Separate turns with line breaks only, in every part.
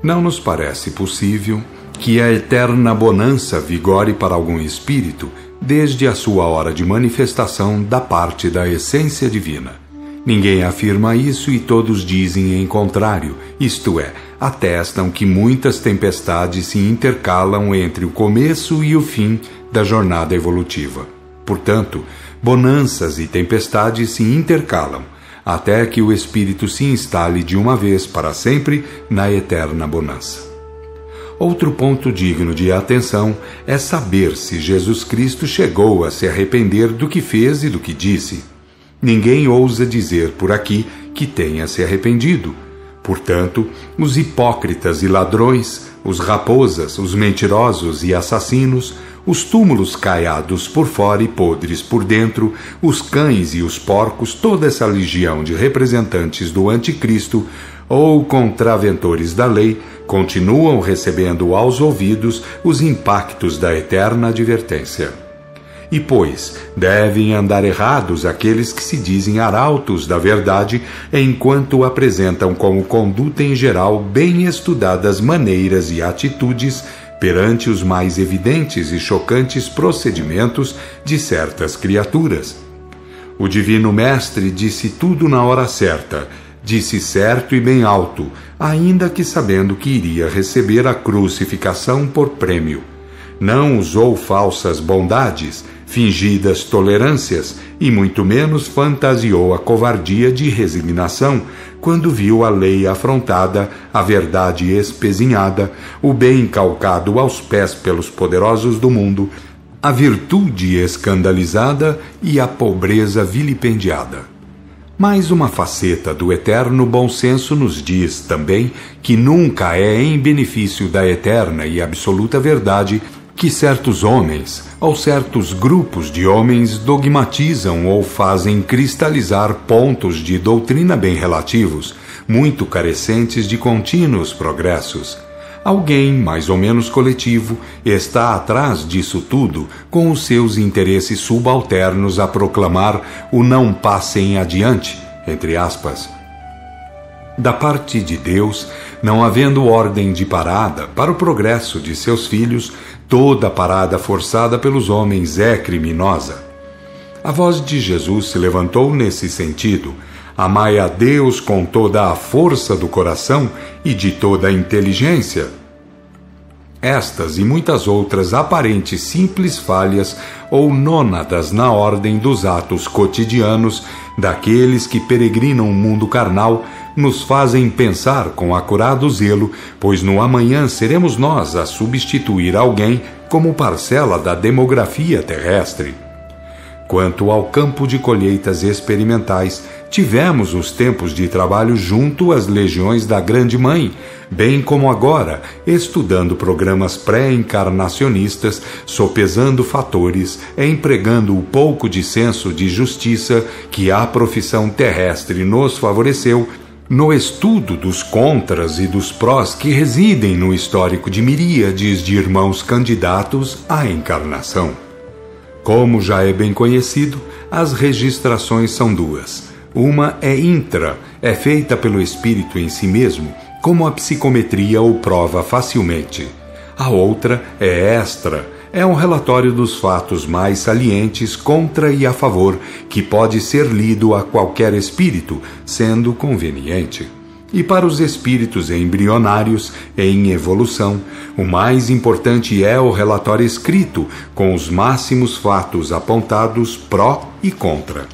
Não nos parece possível que a eterna bonança vigore para algum espírito desde a sua hora de manifestação da parte da essência divina. Ninguém afirma isso e todos dizem em contrário, isto é, atestam que muitas tempestades se intercalam entre o começo e o fim da jornada evolutiva. Portanto, bonanças e tempestades se intercalam, até que o espírito se instale de uma vez para sempre na eterna bonança. Outro ponto digno de atenção é saber se Jesus Cristo chegou a se arrepender do que fez e do que disse. Ninguém ousa dizer por aqui que tenha se arrependido. Portanto, os hipócritas e ladrões, os raposas, os mentirosos e assassinos, os túmulos caiados por fora e podres por dentro, os cães e os porcos, toda essa legião de representantes do anticristo ou contraventores da lei, continuam recebendo aos ouvidos os impactos da eterna advertência. E, pois, devem andar errados aqueles que se dizem arautos da verdade, enquanto apresentam como conduta em geral bem estudadas maneiras e atitudes perante os mais evidentes e chocantes procedimentos de certas criaturas. O Divino Mestre disse tudo na hora certa, disse certo e bem alto, ainda que sabendo que iria receber a crucificação por prêmio. Não usou falsas bondades, fingidas tolerâncias, e muito menos fantasiou a covardia de resignação, quando viu a lei afrontada, a verdade espezinhada, o bem calcado aos pés pelos poderosos do mundo, a virtude escandalizada e a pobreza vilipendiada. Mais uma faceta do eterno bom senso nos diz também que nunca é em benefício da eterna e absoluta verdade que certos homens, ou certos grupos de homens, dogmatizam ou fazem cristalizar pontos de doutrina bem relativos, muito carecentes de contínuos progressos. Alguém, mais ou menos coletivo, está atrás disso tudo, com os seus interesses subalternos a proclamar o não passem adiante, entre aspas. Da parte de Deus, não havendo ordem de parada para o progresso de seus filhos, toda parada forçada pelos homens é criminosa. A voz de Jesus se levantou nesse sentido: amai a Deus com toda a força do coração e de toda a inteligência. Estas e muitas outras aparentes simples falhas ou nônadas na ordem dos atos cotidianos daqueles que peregrinam o mundo carnal nos fazem pensar com acurado zelo, pois no amanhã seremos nós a substituir alguém como parcela da demografia terrestre. Quanto ao campo de colheitas experimentais, tivemos os tempos de trabalho junto às legiões da Grande Mãe, bem como agora, estudando programas pré-encarnacionistas, sopesando fatores, empregando o pouco de senso de justiça que a profissão terrestre nos favoreceu, no estudo dos contras e dos prós que residem no histórico de miríades de irmãos candidatos à encarnação. Como já é bem conhecido, as registrações são duas. Uma é intra, é feita pelo espírito em si mesmo, como a psicometria o prova facilmente. A outra é extra, é um relatório dos fatos mais salientes contra e a favor, que pode ser lido a qualquer espírito, sendo conveniente. E para os espíritos embrionários em evolução, o mais importante é o relatório escrito, com os máximos fatos apontados pró e contra.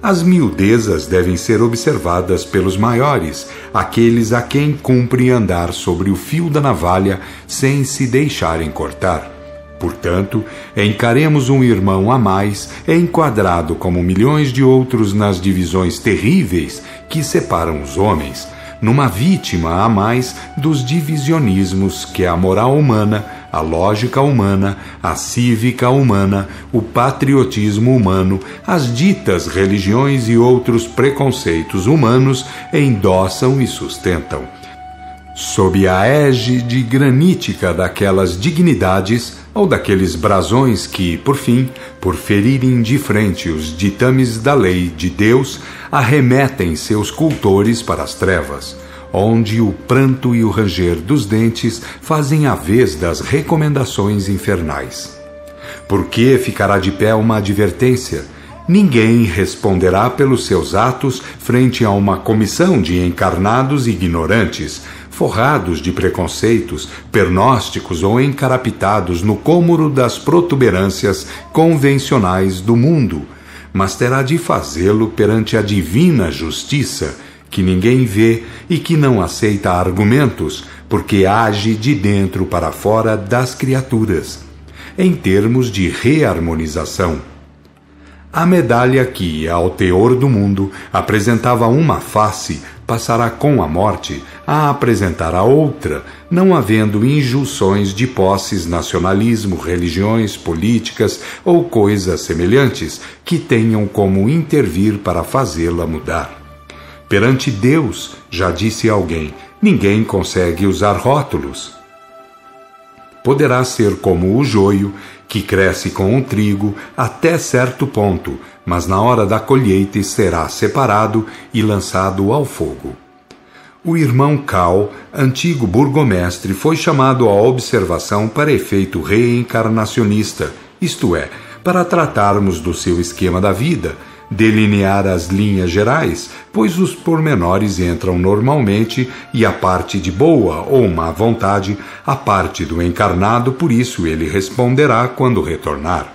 As miudezas devem ser observadas pelos maiores, aqueles a quem cumpre andar sobre o fio da navalha sem se deixarem cortar. Portanto, encaremos um irmão a mais, enquadrado como milhões de outros nas divisões terríveis que separam os homens, numa vítima a mais dos divisionismos que a moral humana, a lógica humana, a cívica humana, o patriotismo humano, as ditas religiões e outros preconceitos humanos endossam e sustentam. Sob a égide granítica daquelas dignidades ou daqueles brasões que, por fim, por ferirem de frente os ditames da lei de Deus, arremetem seus cultores para as trevas. onde o pranto e o ranger dos dentes fazem a vez das recomendações infernais. Por que ficará de pé uma advertência? Ninguém responderá pelos seus atos frente a uma comissão de encarnados ignorantes, forrados de preconceitos, pernósticos ou encarapitados no cômoro das protuberâncias convencionais do mundo, mas terá de fazê-lo perante a divina justiça, que ninguém vê e que não aceita argumentos, porque age de dentro para fora das criaturas, em termos de reharmonização. A medalha que, ao teor do mundo, apresentava uma face, passará com a morte a apresentar a outra, não havendo injunções de posses, nacionalismo, religiões, políticas ou coisas semelhantes que tenham como intervir para fazê-la mudar. Perante Deus, já disse alguém, ninguém consegue usar rótulos. Poderá ser como o joio, que cresce com o trigo até certo ponto, mas na hora da colheita será separado e lançado ao fogo. O irmão Cal, antigo burgomestre, foi chamado à observação para efeito reencarnacionista, isto é, para tratarmos do seu esquema da vida, delinear as linhas gerais, pois os pormenores entram normalmente e a parte de boa ou má vontade, a parte do encarnado, por isso ele responderá quando retornar.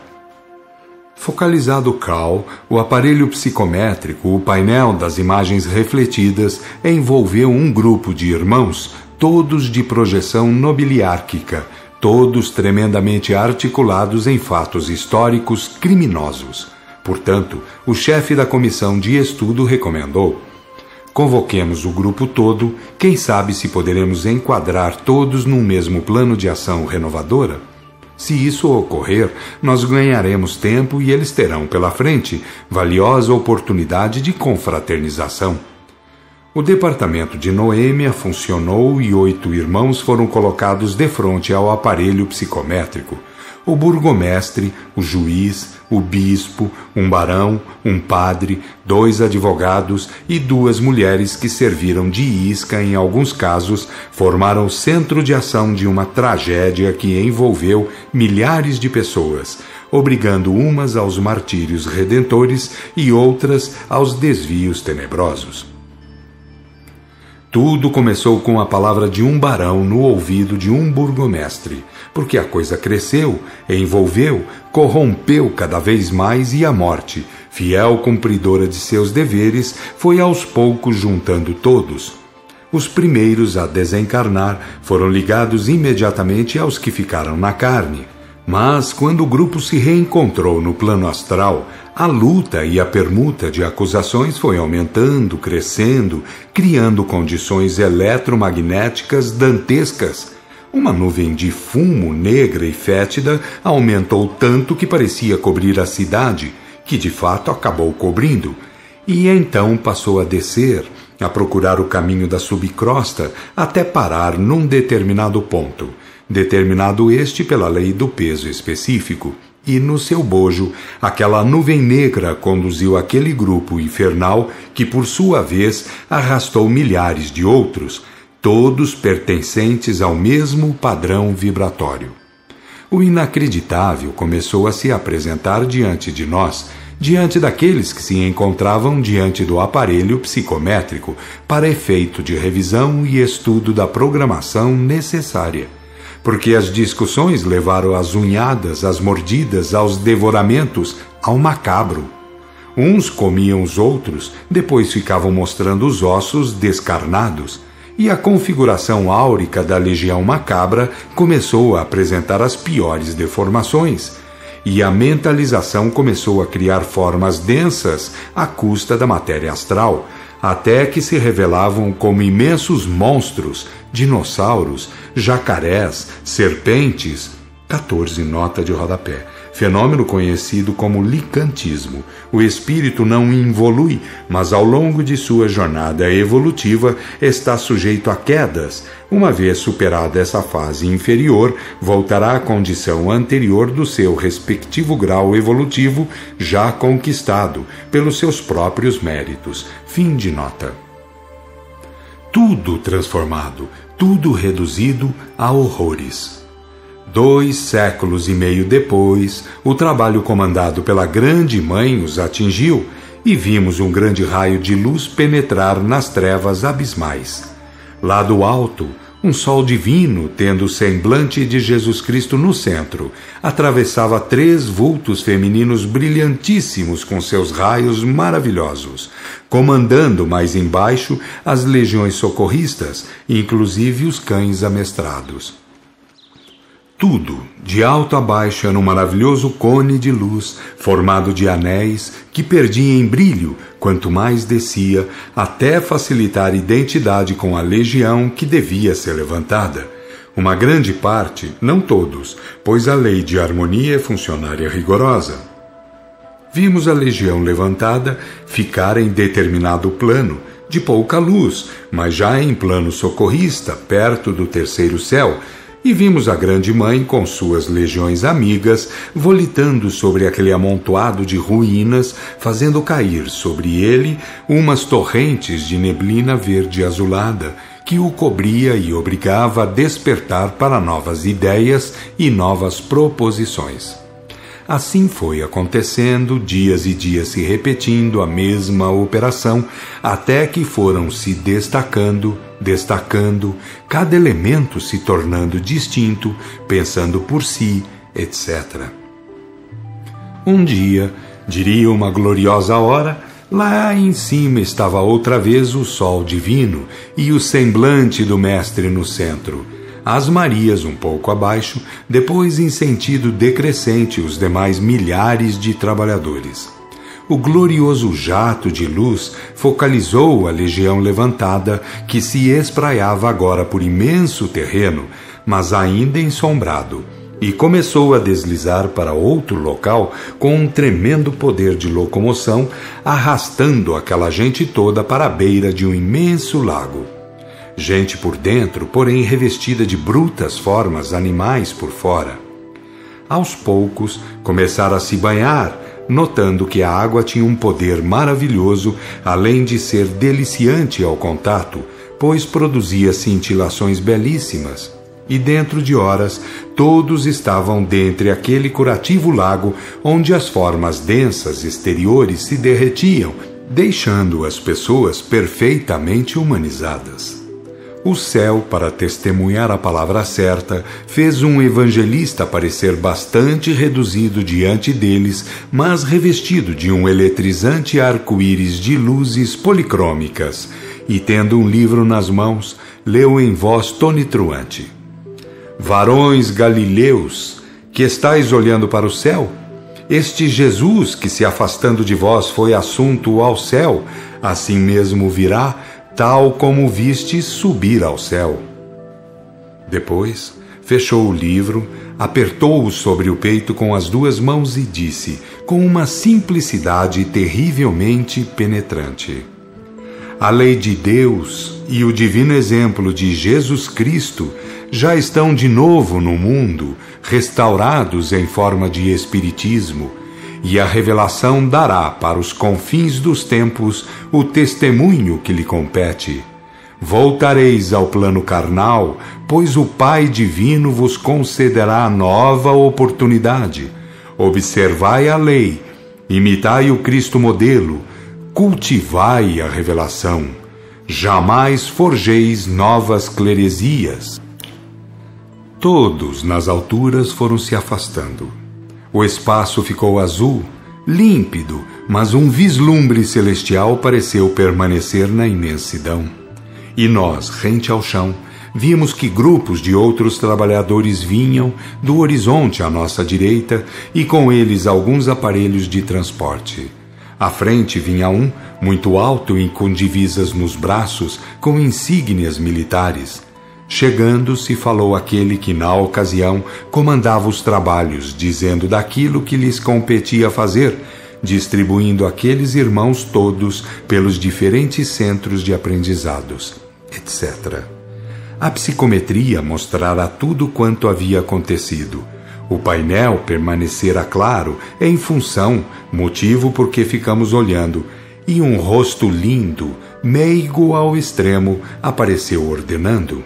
Focalizado Cal, o aparelho psicométrico, o painel das imagens refletidas, envolveu um grupo de irmãos, todos de projeção nobiliárquica, todos tremendamente articulados em fatos históricos criminosos. Portanto, o chefe da comissão de estudo recomendou: convoquemos o grupo todo, quem sabe se poderemos enquadrar todos num mesmo plano de ação renovadora? Se isso ocorrer, nós ganharemos tempo e eles terão pela frente valiosa oportunidade de confraternização. O departamento de Noêmia funcionou e 8 irmãos foram colocados defronte ao aparelho psicométrico. O burgomestre, o juiz, o bispo, um barão, um padre, 2 advogados e 2 mulheres que serviram de isca em alguns casos, formaram o centro de ação de uma tragédia que envolveu milhares de pessoas, obrigando umas aos martírios redentores e outras aos desvios tenebrosos. Tudo começou com a palavra de um barão no ouvido de um burgomestre, porque a coisa cresceu, envolveu, corrompeu cada vez mais e a morte, fiel cumpridora de seus deveres, foi aos poucos juntando todos. Os primeiros a desencarnar foram ligados imediatamente aos que ficaram na carne. Mas, quando o grupo se reencontrou no plano astral, a luta e a permuta de acusações foi aumentando, crescendo, criando condições eletromagnéticas dantescas. Uma nuvem de fumo negra e fétida aumentou tanto que parecia cobrir a cidade, que de fato acabou cobrindo, e então passou a descer, a procurar o caminho da subcrosta, até parar num determinado ponto, determinado este pela lei do peso específico, e no seu bojo, aquela nuvem negra conduziu aquele grupo infernal que, por sua vez, arrastou milhares de outros, todos pertencentes ao mesmo padrão vibratório. O inacreditável começou a se apresentar diante de nós, diante daqueles que se encontravam diante do aparelho psicométrico, para efeito de revisão e estudo da programação necessária. Porque as discussões levaram às unhadas, às mordidas, aos devoramentos, ao macabro. Uns comiam os outros, depois ficavam mostrando os ossos descarnados, e a configuração áurica da legião macabra começou a apresentar as piores deformações, e a mentalização começou a criar formas densas à custa da matéria astral, até que se revelavam como imensos monstros, dinossauros, jacarés, serpentes. 14 nota de rodapé. Fenômeno conhecido como licantismo. O espírito não involui, mas ao longo de sua jornada evolutiva está sujeito a quedas. Uma vez superada essa fase inferior, voltará à condição anterior do seu respectivo grau evolutivo já conquistado pelos seus próprios méritos. Fim de nota. Tudo transformado, tudo reduzido a horrores. 2 séculos e meio depois, o trabalho comandado pela Grande Mãe os atingiu e vimos um grande raio de luz penetrar nas trevas abismais. Lá do alto, um sol divino, tendo o semblante de Jesus Cristo no centro, atravessava 3 vultos femininos brilhantíssimos com seus raios maravilhosos, comandando mais embaixo as legiões socorristas, inclusive os cães amestrados. Tudo, de alto a baixo, era um maravilhoso cone de luz, formado de anéis, que perdia em brilho quanto mais descia, até facilitar identidade com a legião que devia ser levantada. Uma grande parte, não todos, pois a lei de harmonia é funcionária rigorosa. Vimos a legião levantada ficar em determinado plano, de pouca luz, mas já em plano socorrista, perto do 3º céu, e vimos a Grande Mãe com suas legiões amigas volitando sobre aquele amontoado de ruínas, fazendo cair sobre ele umas torrentes de neblina verde azulada que o cobria e obrigava a despertar para novas ideias e novas proposições. Assim foi acontecendo, dias e dias se repetindo a mesma operação, até que foram se destacando, cada elemento se tornando distinto, pensando por si, etc. Um dia, diria uma gloriosa hora, lá em cima estava outra vez o sol divino e o semblante do Mestre no centro. As Marias um pouco abaixo, depois em sentido decrescente os demais milhares de trabalhadores. O glorioso jato de luz focalizou a legião levantada, que se espraiava agora por imenso terreno, mas ainda ensombrado, e começou a deslizar para outro local com um tremendo poder de locomoção, arrastando aquela gente toda para a beira de um imenso lago. Gente por dentro, porém revestida de brutas formas animais por fora. Aos poucos, começaram a se banhar, notando que a água tinha um poder maravilhoso, além de ser deliciante ao contato, pois produzia cintilações belíssimas. E dentro de horas, todos estavam dentre aquele curativo lago, onde as formas densas exteriores se derretiam, deixando as pessoas perfeitamente humanizadas. O céu, para testemunhar a palavra certa, fez um evangelista parecer bastante reduzido diante deles, mas revestido de um eletrizante arco-íris de luzes policrômicas, e tendo um livro nas mãos, leu em voz tonitruante: Varões galileus, que estáis olhando para o céu, este Jesus que se afastando de vós foi assunto ao céu, assim mesmo virá, tal como vistes subir ao céu. Depois, fechou o livro, apertou-o sobre o peito com as 2 mãos e disse, com uma simplicidade terrivelmente penetrante: A lei de Deus e o divino exemplo de Jesus Cristo já estão de novo no mundo, restaurados em forma de espiritismo, e a revelação dará para os confins dos tempos o testemunho que lhe compete. Voltareis ao plano carnal, pois o Pai Divino vos concederá nova oportunidade. Observai a lei, imitai o Cristo modelo, cultivai a revelação. Jamais forjeis novas cleresias. Todos nas alturas foram se afastando. O espaço ficou azul, límpido, mas um vislumbre celestial pareceu permanecer na imensidão. E nós, rente ao chão, vimos que grupos de outros trabalhadores vinham do horizonte à nossa direita e com eles alguns aparelhos de transporte. À frente vinha um, muito alto e com divisas nos braços, com insígnias militares. Chegando-se, falou aquele que, na ocasião, comandava os trabalhos, dizendo daquilo que lhes competia fazer, distribuindo aqueles irmãos todos pelos diferentes centros de aprendizados, etc. A psicometria mostrara tudo quanto havia acontecido. O painel permanecera claro, em função, motivo por que ficamos olhando, e um rosto lindo, meigo ao extremo, apareceu ordenando: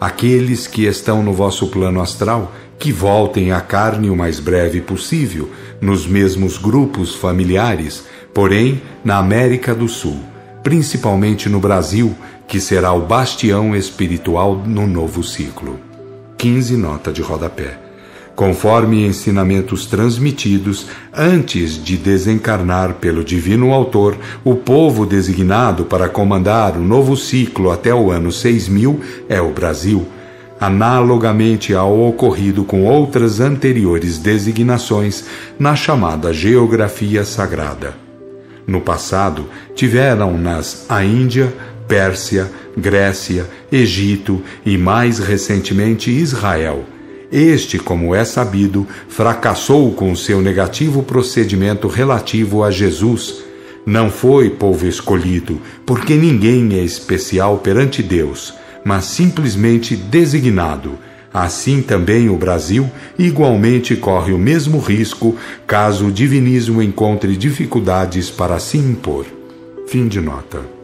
aqueles que estão no vosso plano astral, que voltem à carne o mais breve possível, nos mesmos grupos familiares, porém na América do Sul, principalmente no Brasil, que será o bastião espiritual no novo ciclo. 15 nota de rodapé. Conforme ensinamentos transmitidos antes de desencarnar pelo Divino Autor, o povo designado para comandar o novo ciclo até o ano 6000 é o Brasil, analogamente ao ocorrido com outras anteriores designações na chamada Geografia Sagrada. No passado, tiveram-nas a Índia, Pérsia, Grécia, Egito e, mais recentemente, Israel. Este, como é sabido, fracassou com seu negativo procedimento relativo a Jesus. Não foi povo escolhido, porque ninguém é especial perante Deus, mas simplesmente designado. Assim também o Brasil igualmente corre o mesmo risco caso o divinismo encontre dificuldades para se impor. Fim de nota.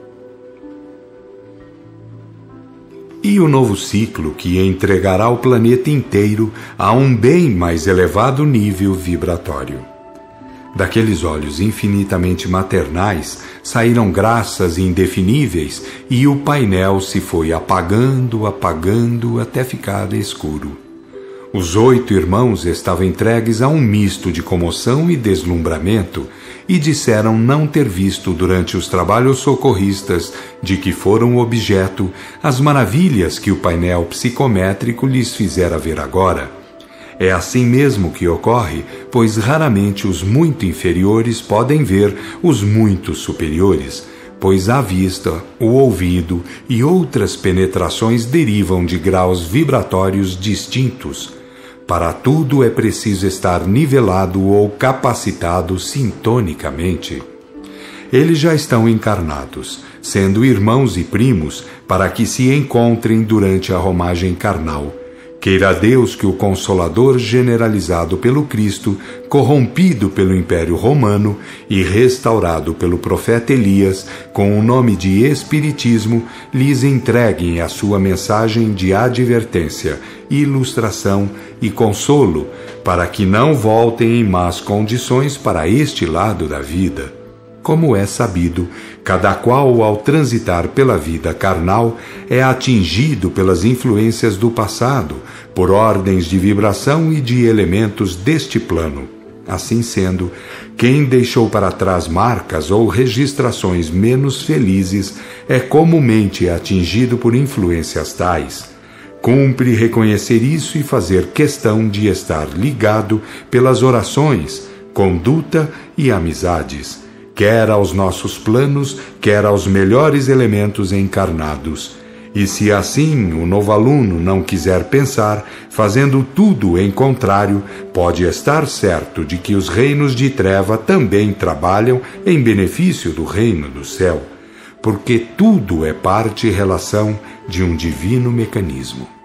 E o novo ciclo que entregará o planeta inteiro a um bem mais elevado nível vibratório. Daqueles olhos infinitamente maternais saíram graças indefiníveis e o painel se foi apagando, apagando até ficar escuro. Os 8 irmãos estavam entregues a um misto de comoção e deslumbramento e disseram não ter visto durante os trabalhos socorristas de que foram objeto as maravilhas que o painel psicométrico lhes fizera ver agora. É assim mesmo que ocorre, pois raramente os muito inferiores podem ver os muito superiores, pois a vista, o ouvido e outras penetrações derivam de graus vibratórios distintos. Para tudo é preciso estar nivelado ou capacitado sintonicamente. Eles já estão encarnados, sendo irmãos e primos, para que se encontrem durante a romagem carnal. Queira Deus que o Consolador generalizado pelo Cristo, corrompido pelo Império Romano e restaurado pelo profeta Elias, com o nome de Espiritismo, lhes entreguem a sua mensagem de advertência, ilustração e consolo, para que não voltem em más condições para este lado da vida. Como é sabido, cada qual, ao transitar pela vida carnal, é atingido pelas influências do passado, por ordens de vibração e de elementos deste plano. Assim sendo, quem deixou para trás marcas ou registrações menos felizes é comumente atingido por influências tais. Cumpre reconhecer isso e fazer questão de estar ligado pelas orações, conduta e amizades, quer aos nossos planos, quer aos melhores elementos encarnados. E se assim o novo aluno não quiser pensar, fazendo tudo em contrário, pode estar certo de que os reinos de treva também trabalham em benefício do reino do céu, porque tudo é parte e relação de um divino mecanismo.